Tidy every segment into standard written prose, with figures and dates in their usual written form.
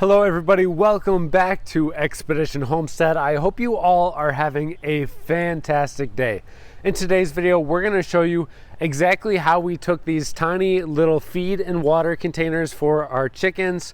Hello everybody, welcome back to Expedition Homestead. I hope you all are having a fantastic day. In today's video, we're going to show you exactly how we took these tiny little feed and water containers for our chickens,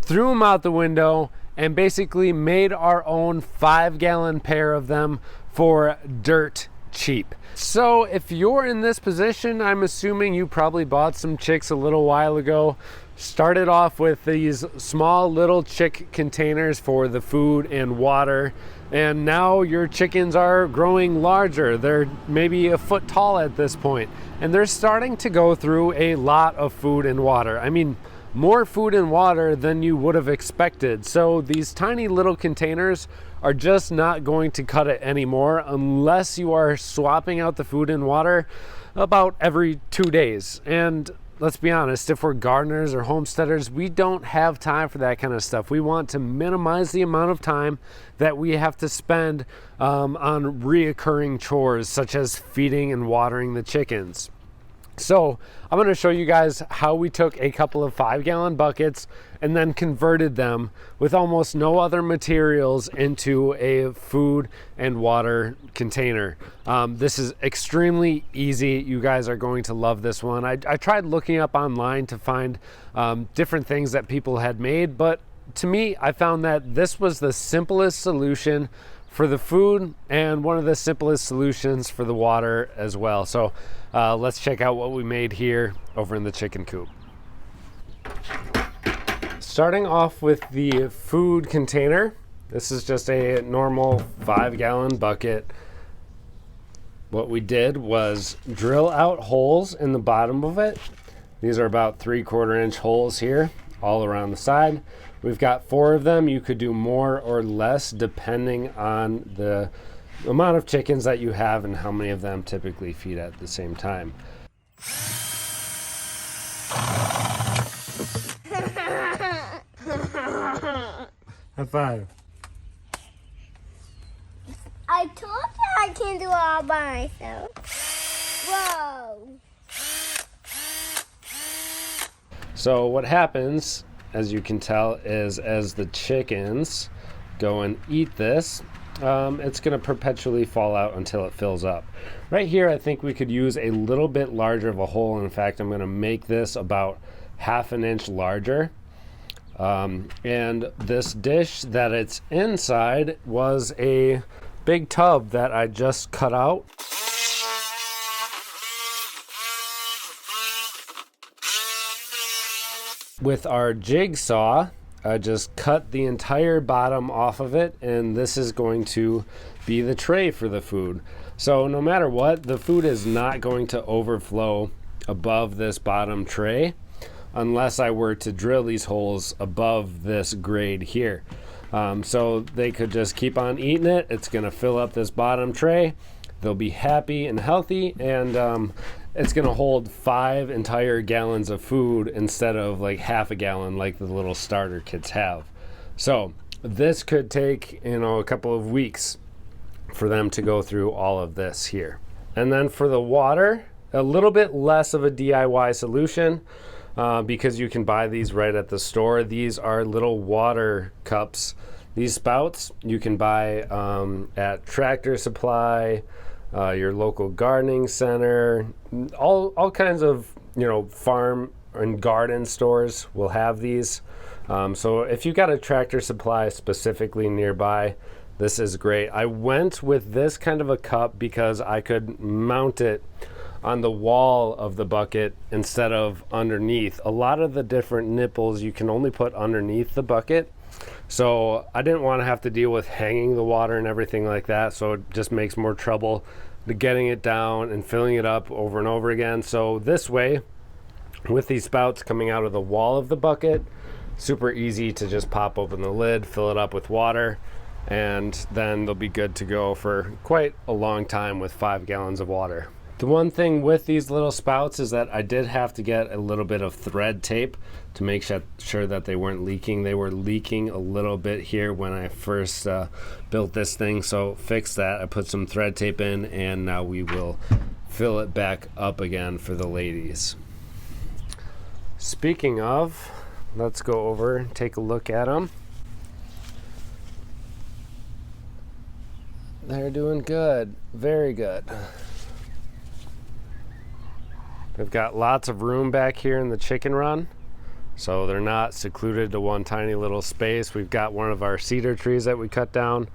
threw them out the window, and basically made our own 5-gallon pair of them for dirt cheap. So if you're in this position, I'm assuming you probably bought some chicks a little while ago, started off with these small little chick containers for the food and water, and now your chickens are growing larger. They're maybe a foot tall at this point, and they're starting to go through a lot of food and water. I mean, more food and water than you would have expected. So these tiny little containers are just not going to cut it anymore unless you are swapping out the food and water about every 2 days. And let's be honest, if we're gardeners or homesteaders, we don't have time for that kind of stuff. We want to minimize the amount of time that we have to spend on reoccurring chores such as feeding and watering the chickens. So I'm going to show you guys how we took a couple of 5-gallon buckets and then converted them with almost no other materials into a food and water container. This is extremely easy. You guys are going to love this one. I tried looking up online to find different things that people had made, but to me, I found that this was the simplest solution for the food and one of the simplest solutions for the water as well. So let's check out what we made here over in the chicken coop. Starting off with the food container, this is just a normal 5-gallon bucket. What we did was drill out holes in the bottom of it. These are about 3/4 inch holes here all around the side. We've got 4 of them. You could do more or less depending on the amount of chickens that you have and how many of them typically feed at the same time. High five. I told you I can do it all by myself. Whoa. So what happens, as you can tell, is as the chickens go and eat this, it's going to perpetually fall out until it fills up. Right here, I think we could use a little bit larger of a hole. In fact, I'm going to make this about 1/2 inch larger. And this dish that it's inside was a big tub that I just cut out. With our jigsaw, I just cut the entire bottom off of it, and this is going to be the tray for the food. So no matter what, the food is not going to overflow above this bottom tray unless I were to drill these holes above this grade here. So they could just keep on eating it. It's going to fill up this bottom tray. They'll be happy and healthy, and it's going to hold 5 entire gallons of food instead of like 1/2 gallon like the little starter kits have. So this could take, a couple of weeks for them to go through all of this here. And then for the water, a little bit less of a DIY solution because you can buy these right at the store. These are little water cups. These spouts you can buy at Tractor Supply, your local gardening center, all kinds of farm and garden stores will have these. So if you got a Tractor Supply specifically nearby, this is great. I went with this kind of a cup because I could mount it on the wall of the bucket instead of underneath. A lot of the different nipples you can only put underneath the bucket. So I didn't want to have to deal with hanging the water and everything like that. So it just makes more trouble to getting it down and filling it up over and over again. So this way, with these spouts coming out of the wall of the bucket, super easy to just pop open the lid, fill it up with water, and then they'll be good to go for quite a long time with 5 gallons of water. The one thing with these little spouts is that I did have to get a little bit of thread tape to make sure that they weren't leaking. They were leaking a little bit here when I first built this thing, so fix that. I put some thread tape in, and now we will fill it back up again for the ladies. Speaking of, let's go over and take a look at them. They're doing good, very good. They've got lots of room back here in the chicken run, so they're not secluded to one tiny little space. We've got one of our cedar trees that we cut down,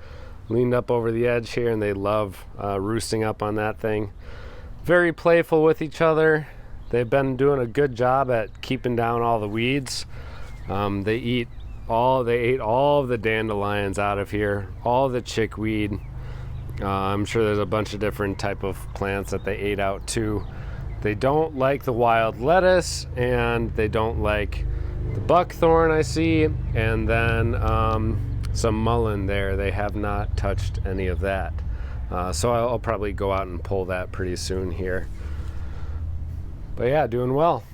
leaned up over the edge here, and they love roosting up on that thing. Very playful with each other. They've been doing a good job at keeping down all the weeds. They ate all of the dandelions out of here, all the chickweed. I'm sure there's a bunch of different type of plants that they ate out too. They don't like the wild lettuce, and they don't like the buckthorn I see, and then some mullein there. They have not touched any of that. So I'll probably go out and pull that pretty soon here. But yeah, doing well.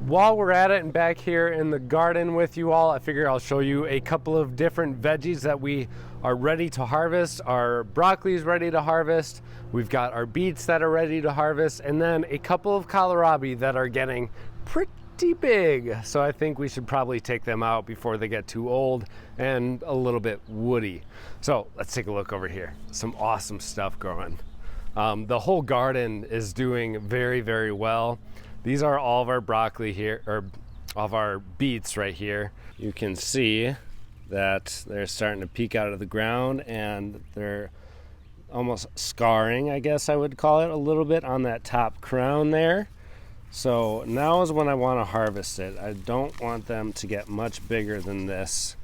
While we're at it and back here in the garden with you all, I figure I'll show you a couple of different veggies that we are ready to harvest. Our broccoli is ready to harvest. We've got our beets that are ready to harvest, and then a couple of Kalerabi that are getting pretty big. So I think we should probably take them out before they get too old and a little bit woody. So let's take a look over here. Some awesome stuff growing. The whole garden is doing very, very well. These are all of our broccoli here, or all of our beets right here. You can see that they're starting to peek out of the ground, and they're almost scarring, I guess I would call it, a little bit on that top crown there. So now is when I want to harvest it. I don't want them to get much bigger than this,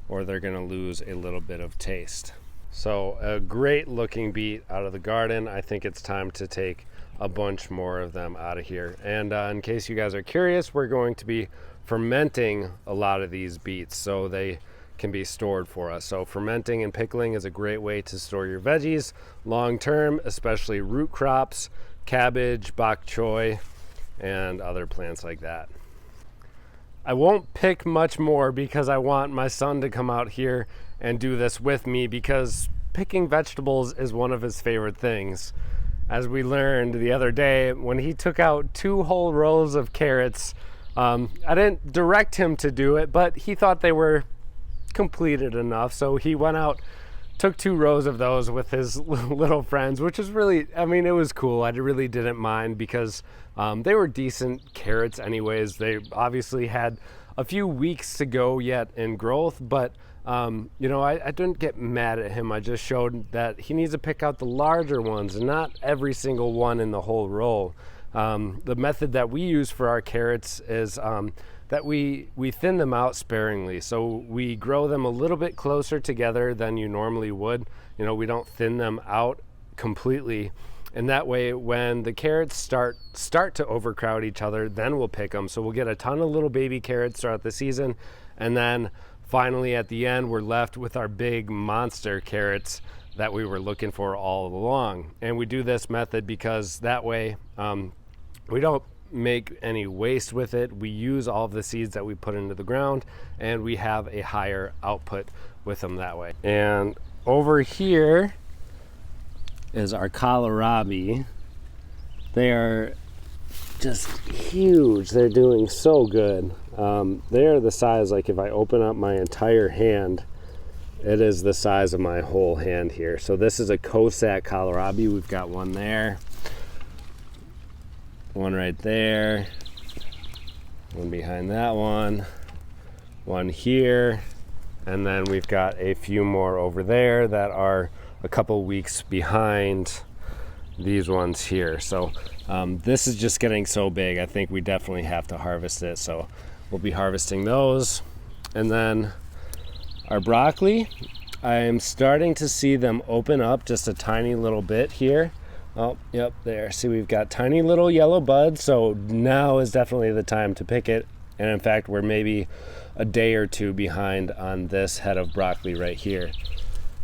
or they're going to lose a little bit of taste. So a great looking beet out of the garden. I think it's time to take a bunch more of them out of here. And in case you guys are curious, we're going to be fermenting a lot of these beets so they can be stored for us. So fermenting and pickling is a great way to store your veggies long term, especially root crops, cabbage, bok choy, and other plants like that. I won't pick much more because I want my son to come out here and do this with me, because picking vegetables is one of his favorite things. As we learned the other day, when he took out 2 whole rows of carrots, I didn't direct him to do it, but he thought they were completed enough. So he went out, took 2 rows of those with his little friends, which is really, I mean, it was cool. I really didn't mind because they were decent carrots anyways. They obviously had a few weeks to go yet in growth, but you know, I didn't get mad at him. I just showed that he needs to pick out the larger ones and not every single one in the whole row. The method that we use for our carrots is that we thin them out sparingly. So we grow them a little bit closer together than you normally would. You know, we don't thin them out completely. And that way, when the carrots start to overcrowd each other, then we'll pick them. So we'll get a ton of little baby carrots throughout the season, and then finally, at the end, we're left with our big monster carrots that we were looking for all along. And we do this method because that way we don't make any waste with it. We use all of the seeds that we put into the ground, and we have a higher output with them that way. And over here is our Kalerabi. They are just huge. They're doing so good. They are the size, like if I open up my entire hand, it is the size of my whole hand here. So this is a Cossack Kalerabi. We've got one there, one right there, one behind that one here, and then we've got a few more over there that are a couple weeks behind these ones here. So this is just getting so big. I think we definitely have to harvest it. So we'll be harvesting those. And then our broccoli, I am starting to see them open up just a tiny little bit here. Oh, yep, there. See, we've got tiny little yellow buds. So now is definitely the time to pick it. And in fact, we're maybe a day or 2 behind on this head of broccoli right here.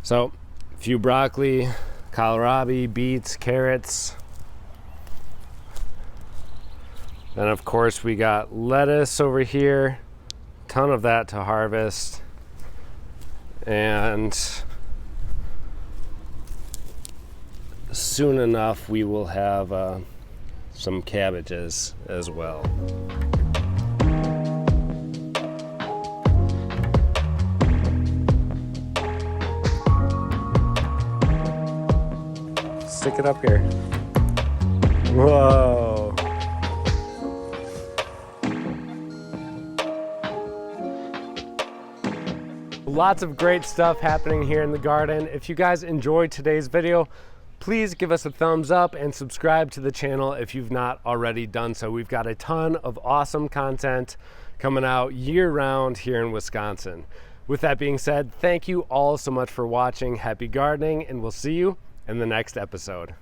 So a few broccoli, Kalerabi, beets, carrots. Then of course we got lettuce over here, ton of that to harvest. And soon enough we will have some cabbages as well. Stick it up here. Whoa. Lots of great stuff happening here in the garden. If you guys enjoyed today's video, please give us a thumbs up and subscribe to the channel if you've not already done so. We've got a ton of awesome content coming out year-round here in Wisconsin. With that being said, thank you all so much for watching. Happy gardening, and we'll see you in the next episode.